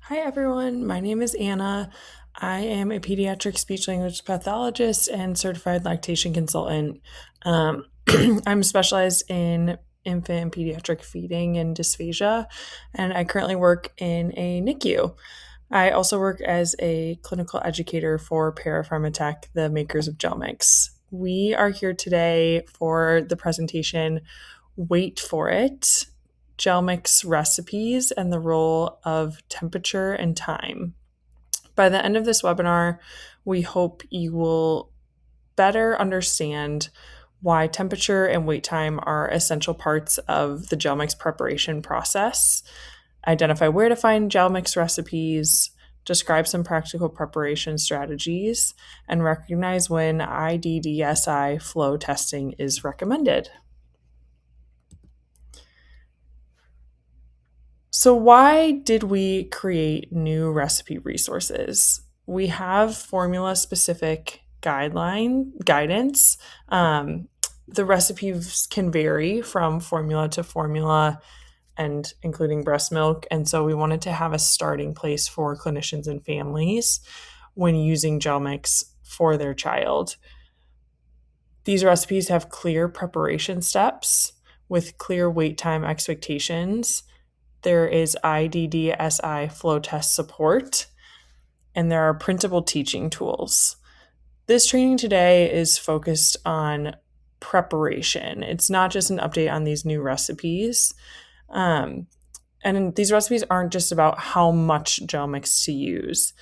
Hi, everyone. My name is Anna. I am a pediatric speech language pathologist and certified lactation consultant. Um, I'm specialized in infant and pediatric feeding and dysphagia, and I currently work in a NICU. I also work as a clinical educator for Parapharmatech, the makers of Gelmix. We are here today for the presentation Wait for It, Gelmix recipes and the role of temperature and time. By the end of this webinar, we hope you will better understand why temperature and wait time are essential parts of the gel mix preparation process, identify where to find gel mix recipes, describe some practical preparation strategies, and recognize when IDDSI flow testing is recommended. So, why did we create new recipe resources? We have formula specific guidance. The recipes can vary from formula to formula and including breast milk. And so we wanted to have a starting place for clinicians and families when using gel mix for their child. These recipes have clear preparation steps with clear wait time expectations. There is IDDSI flow test support, and there are printable teaching tools. This training today is focused on preparation. It's not just an update on these new recipes. And these recipes aren't just about how much gel mix to use.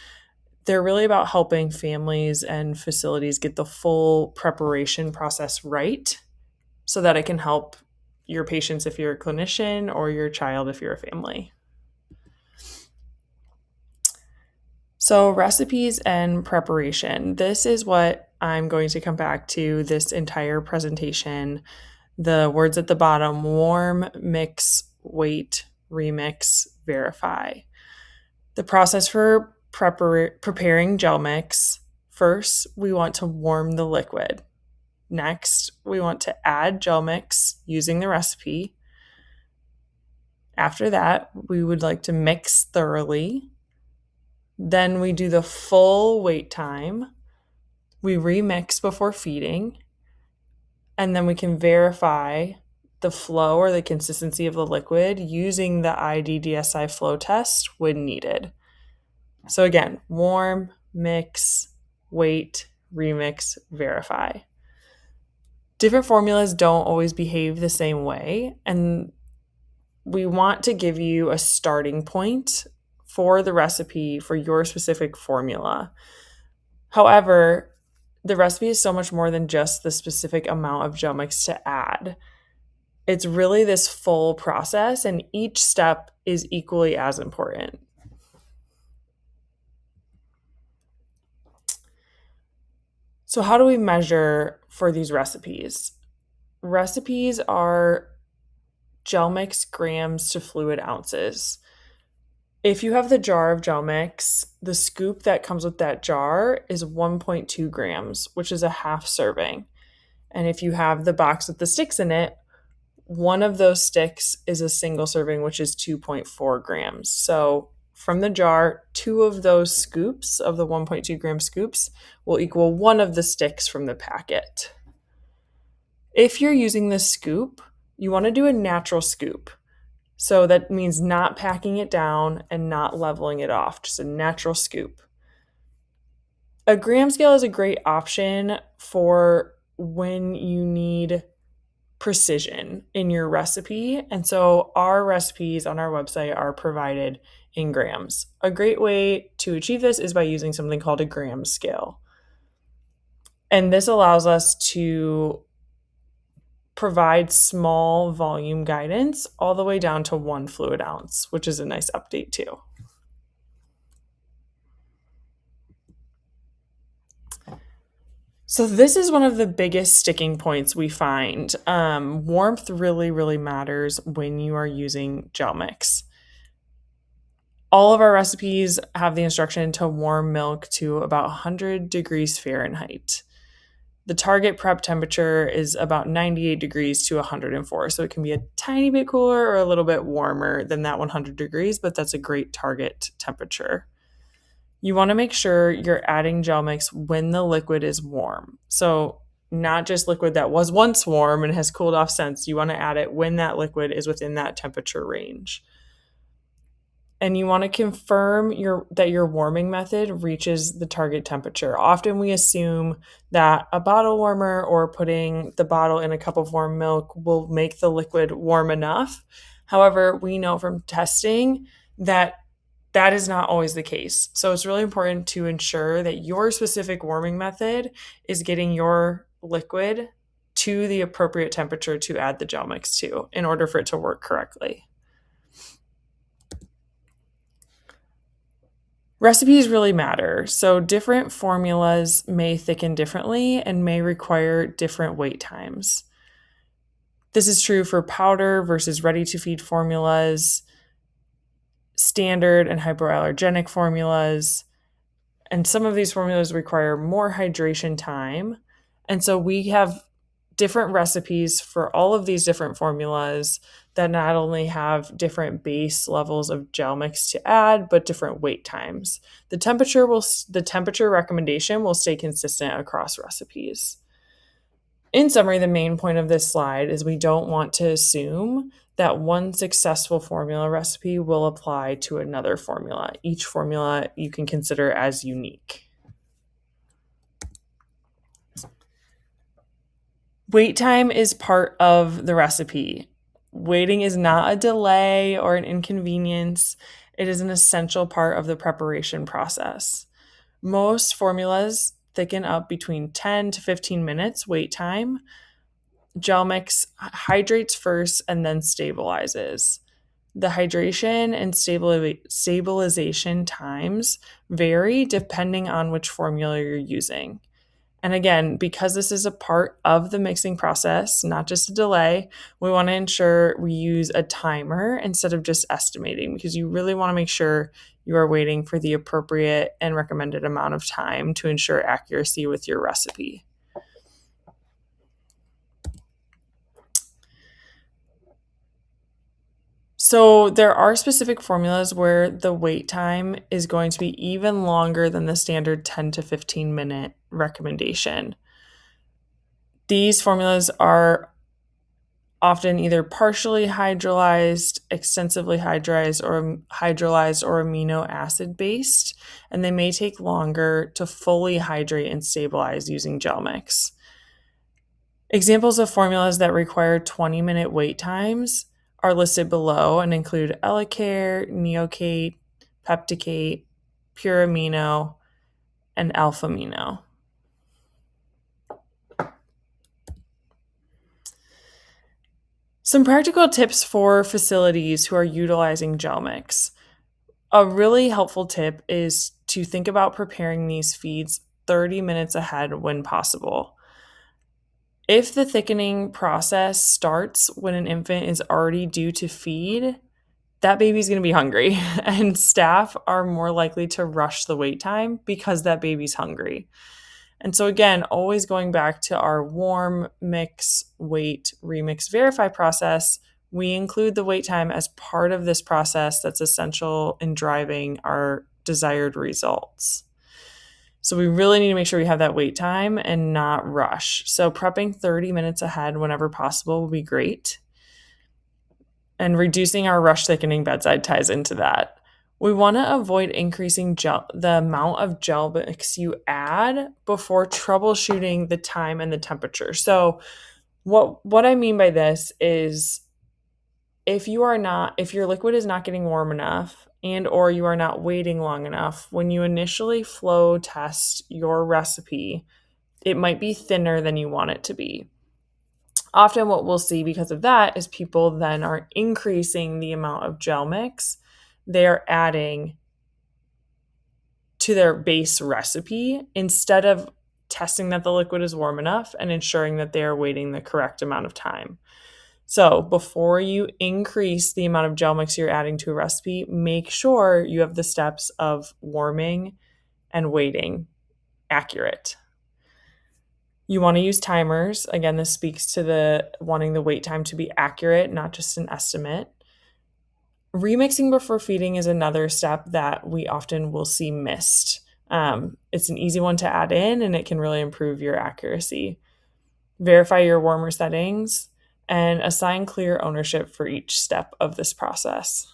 They're really about helping families and facilities get the full preparation process right so that it can help your patients if you're a clinician or your child if you're a family. So, recipes and preparation. This is what I'm going to come back to this entire presentation. The words at the bottom: warm, mix, wait, remix, verify. The process for preparing gel mix: first, we want to warm the liquid. Next, we want to add gel mix using the recipe. After that, we would like to mix thoroughly. Then we do the full wait time. We remix before feeding. And then we can verify the flow or the consistency of the liquid using the IDDSI flow test when needed. So again, warm, mix, wait, remix, verify. Different formulas don't always behave the same way, and we want to give you a starting point for the recipe for your specific formula. However, the recipe is so much more than just the specific amount of gel mix to add. It's really this full process, and each step is equally as important. So, how do we measure for these recipes? Recipes are gel mix grams to fluid ounces. If you have the jar of gel mix, the scoop that comes with that jar is 1.2 grams, which is a half serving. And if you have the box with the sticks in it, one of those sticks is a single serving, which is 2.4 grams. So from the jar, two of those scoops of the 1.2 gram scoops will equal one of the sticks from the packet. If you're using this scoop, you want to do a natural scoop. So that means not packing it down and not leveling it off, just a natural scoop. A gram scale is a great option for when you need precision in your recipe. And so our recipes on our website are provided in grams. A great way to achieve this is by using something called a gram scale. And this allows us to provide small volume guidance all the way down to 1 fluid ounce, which is a nice update too. So this is one of the biggest sticking points we find. Warmth really matters when you are using gel mix. All of our recipes have the instruction to warm milk to about 100 degrees Fahrenheit. The target prep temperature is about 98 degrees to 104. So it can be a tiny bit cooler or a little bit warmer than that 100 degrees, but that's a great target temperature. You want to make sure you're adding gel mix when the liquid is warm. So not just liquid that was once warm and has cooled off since. You want to add it when that liquid is within that temperature range. And you want to confirm that your warming method reaches the target temperature. Often we assume that a bottle warmer or putting the bottle in a cup of warm milk will make the liquid warm enough. However, we know from testing that that is not always the case. So it's really important to ensure that your specific warming method is getting your liquid to the appropriate temperature to add the gel mix to in order for it to work correctly. Recipes really matter. So different formulas may thicken differently and may require different wait times. This is true for powder versus ready-to-feed formulas, standard and hypoallergenic formulas, and some of these formulas require more hydration time. And so we have different recipes for all of these different formulas that not only have different base levels of gel mix to add, but different wait times. The temperature recommendation will stay consistent across recipes. In summary, the main point of this slide is we don't want to assume that one successful formula recipe will apply to another formula. Each formula you can consider as unique. Wait time is part of the recipe. Waiting is not a delay or an inconvenience. It is an essential part of the preparation process. Most formulas thicken up between 10 to 15 minutes wait time. Gel mix hydrates first and then stabilizes. The hydration and stabilization times vary depending on which formula you're using. And again, because this is a part of the mixing process, not just a delay, we want to ensure we use a timer instead of just estimating, because you really want to make sure you are waiting for the appropriate and recommended amount of time to ensure accuracy with your recipe. So there are specific formulas where the wait time is going to be even longer than the standard 10 to 15 minute recommendation. These formulas are often either partially hydrolyzed, extensively hydrolyzed, or amino acid based, and they may take longer to fully hydrate and stabilize using gel mix. Examples of formulas that require 20-minute wait times are listed below and include Elecare, Neocate, Pepticate, Pure Amino, and Alpha Amino. Some practical tips for facilities who are utilizing gel mix. A really helpful tip is to think about preparing these feeds 30 minutes ahead when possible. If the thickening process starts when an infant is already due to feed, that baby's going to be hungry, and staff are more likely to rush the wait time because that baby's hungry. And so again, always going back to our warm, mix, wait, remix, verify process, we include the wait time as part of this process that's essential in driving our desired results. So we really need to make sure we have that wait time and not rush. So prepping 30 minutes ahead whenever possible will be great. And reducing our rush thickening bedside ties into that. We want to avoid increasing the amount of gel mix you add before troubleshooting the time and the temperature. So what I mean by this is if your liquid is not getting warm enough and or you are not waiting long enough, when you initially flow test your recipe, it might be thinner than you want it to be. Often what we'll see because of that is people then are increasing the amount of gel mix they're adding to their base recipe instead of testing that the liquid is warm enough and ensuring that they are waiting the correct amount of time. So before you increase the amount of gel mix you're adding to a recipe, make sure you have the steps of warming and waiting accurate. You want to use timers. Again, this speaks to the wanting the wait time to be accurate, not just an estimate. Remixing before feeding is another step that we often will see missed. It's an easy one to add in, and it can really improve your accuracy. Verify your warmer settings and assign clear ownership for each step of this process.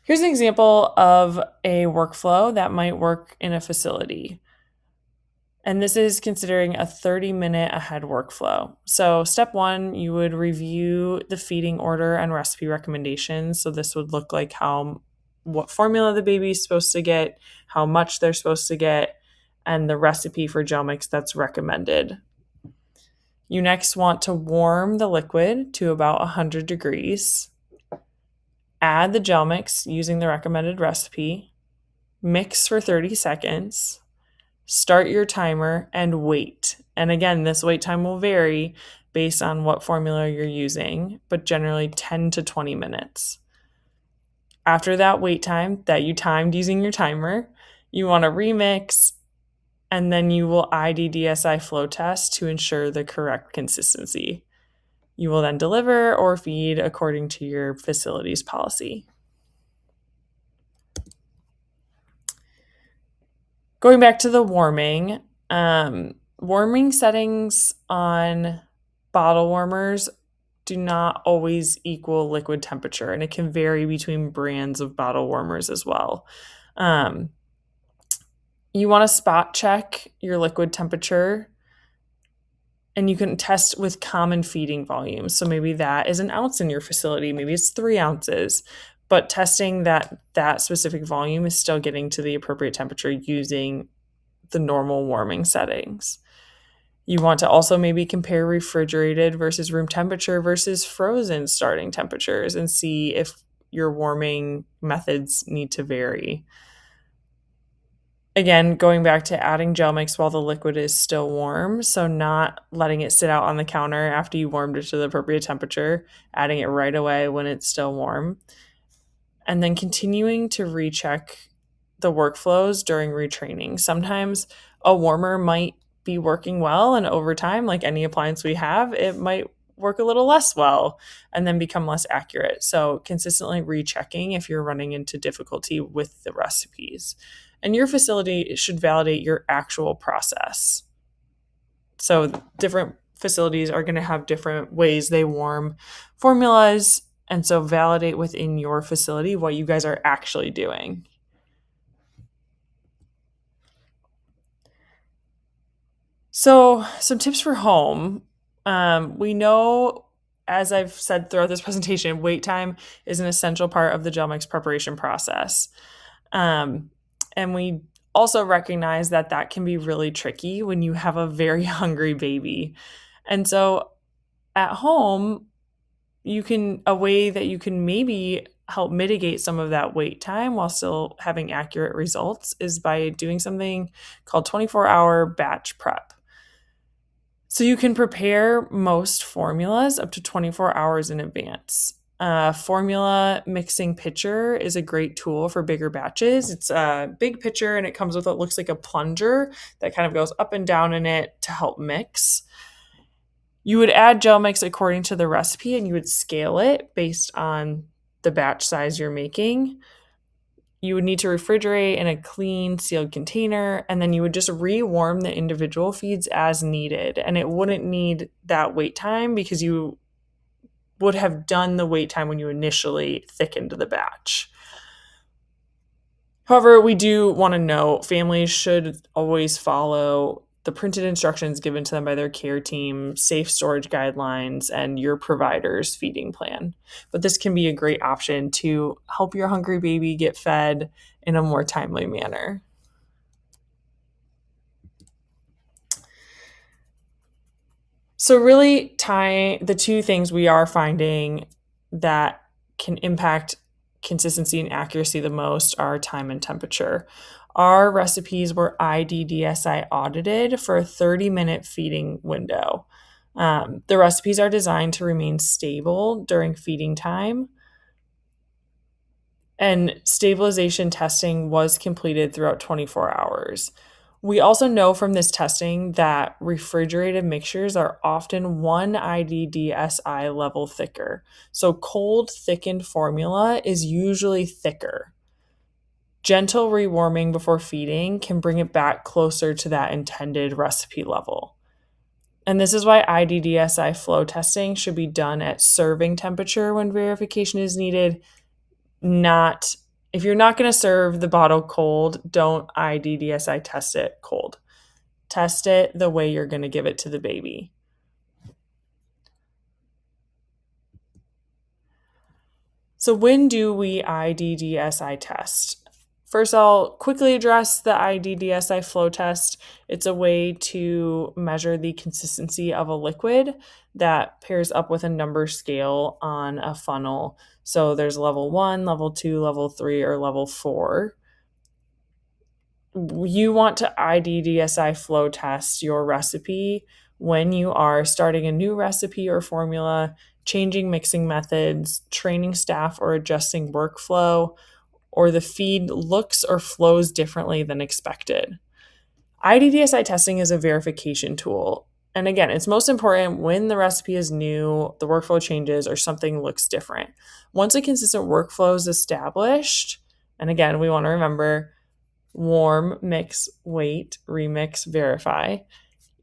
Here's an example of a workflow that might work in a facility. And this is considering a 30-minute ahead workflow. So step one, you would review the feeding order and recipe recommendations. So this would look like what formula the baby is supposed to get, how much they're supposed to get, and the recipe for Gelmix that's recommended. You next want to warm the liquid to about 100 degrees. Add the Gelmix using the recommended recipe. Mix for 30 seconds. Start your timer and wait. And again, this wait time will vary based on what formula you're using, but generally 10 to 20 minutes. After that wait time that you timed using your timer, you want to remix, and then you will IDDSI flow test to ensure the correct consistency. You will then deliver or feed according to your facility's policy. Going back to the warming, warming settings on bottle warmers do not always equal liquid temperature, and it can vary between brands of bottle warmers as well. You want to spot check your liquid temperature, and you can test with common feeding volumes. So maybe that is an ounce in your facility, maybe it's 3 ounces, but testing that specific volume is still getting to the appropriate temperature using the normal warming settings. You want to also maybe compare refrigerated versus room temperature versus frozen starting temperatures and see if your warming methods need to vary. Again, going back to adding Gelmix while the liquid is still warm, so not letting it sit out on the counter after you warmed it to the appropriate temperature, adding it right away when it's still warm, and then continuing to recheck the workflows during retraining. Sometimes a warmer might be working well, and over time, like any appliance we have, it might work a little less well and then become less accurate. So consistently rechecking if you're running into difficulty with the recipes. And your facility should validate your actual process. So different facilities are going to have different ways they warm formulas. And so validate within your facility what you guys are actually doing. So some tips for home. We know, as I've said throughout this presentation, wait time is an essential part of the Gelmix preparation process. And we also recognize that can be really tricky when you have a very hungry baby. And so at home, a way that you can maybe help mitigate some of that wait time while still having accurate results is by doing something called 24-hour batch prep. So you can prepare most formulas up to 24 hours in advance. Formula mixing pitcher is a great tool for bigger batches. It's a big pitcher and it comes with what looks like a plunger that kind of goes up and down in it to help mix. You would add Gelmix according to the recipe and you would scale it based on the batch size you're making. You would need to refrigerate in a clean, sealed container, and then you would just rewarm the individual feeds as needed. And it wouldn't need that wait time because you would have done the wait time when you initially thickened the batch. However, we do want to note families should always follow the printed instructions given to them by their care team, safe storage guidelines, and your provider's feeding plan. But this can be a great option to help your hungry baby get fed in a more timely manner. So really tying the two things we are finding that can impact consistency and accuracy the most are time and temperature. Our recipes were IDDSI audited for a 30-minute feeding window. The recipes are designed to remain stable during feeding time. and stabilization testing was completed throughout 24 hours. We also know from this testing that refrigerated mixtures are often 1 IDDSI level thicker. So, cold thickened formula is usually thicker. Gentle rewarming before feeding can bring it back closer to that intended recipe level. And this is why IDDSI flow testing should be done at serving temperature when verification is needed. Not If you're not going to serve the bottle cold, don't IDDSI test it cold. Test it the way you're going to give it to the baby. So when do we IDDSI test? First, I'll quickly address the IDDSI flow test. It's a way to measure the consistency of a liquid that pairs up with a number scale on a funnel. So there's level 1, level 2, level 3, or level 4. You want to IDDSI flow test your recipe when you are starting a new recipe or formula, changing mixing methods, training staff, or adjusting workflow, or the feed looks or flows differently than expected. IDDSI testing is a verification tool. And again, it's most important when the recipe is new, the workflow changes, or something looks different. Once a consistent workflow is established, and again, we want to remember warm, mix, wait, remix, verify.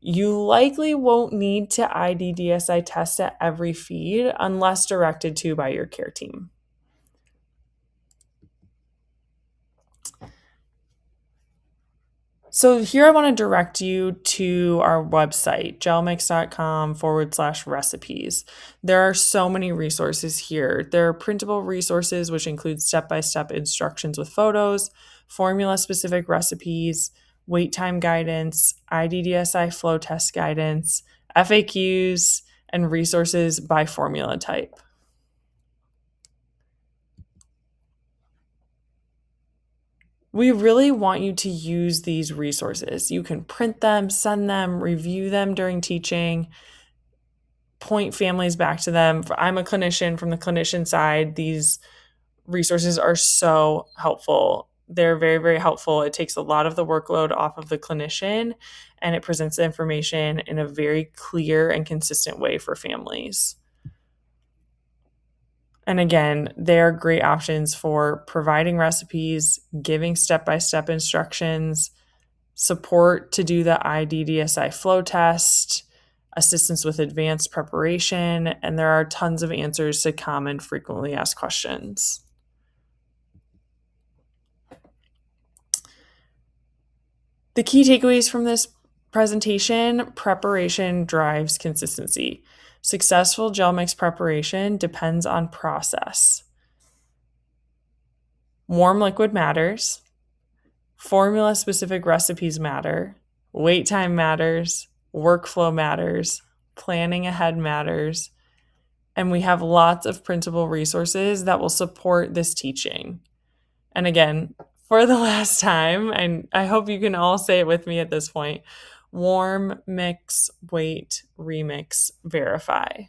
You likely won't need to IDDSI test at every feed unless directed to by your care team. So here I want to direct you to our website, gelmix.com/recipes. There are so many resources here. There are printable resources, which include step-by-step instructions with photos, formula-specific recipes, wait time guidance, IDDSI flow test guidance, FAQs, and resources by formula type. We really want you to use these resources. You can print them, send them, review them during teaching, point families back to them. I'm a clinician. From the clinician side, these resources are so helpful. They're very, very helpful. It takes a lot of the workload off of the clinician, and it presents the information in a very clear and consistent way for families. And again, they're great options for providing recipes, giving step-by-step instructions, support to do the IDDSI flow test, assistance with advanced preparation, and there are tons of answers to common frequently asked questions. The key takeaways from this presentation: preparation drives consistency. Successful gel mix preparation depends on process. Warm liquid matters. Formula-specific recipes matter. Wait time matters. Workflow matters. Planning ahead matters. And we have lots of printable resources that will support this teaching. And again, for the last time, and I hope you can all say it with me at this point: warm, mix, wait, remix, verify.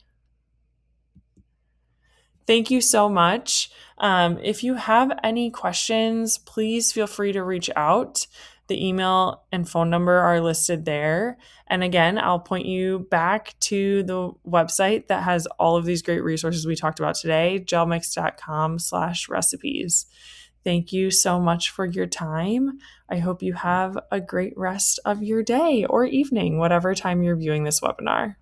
Thank you so much. If you have any questions, please feel free to reach out. The email and phone number are listed there. And again, I'll point you back to the website that has all of these great resources we talked about today, gelmix.com/recipes. Thank you so much for your time. I hope you have a great rest of your day or evening, whatever time you're viewing this webinar.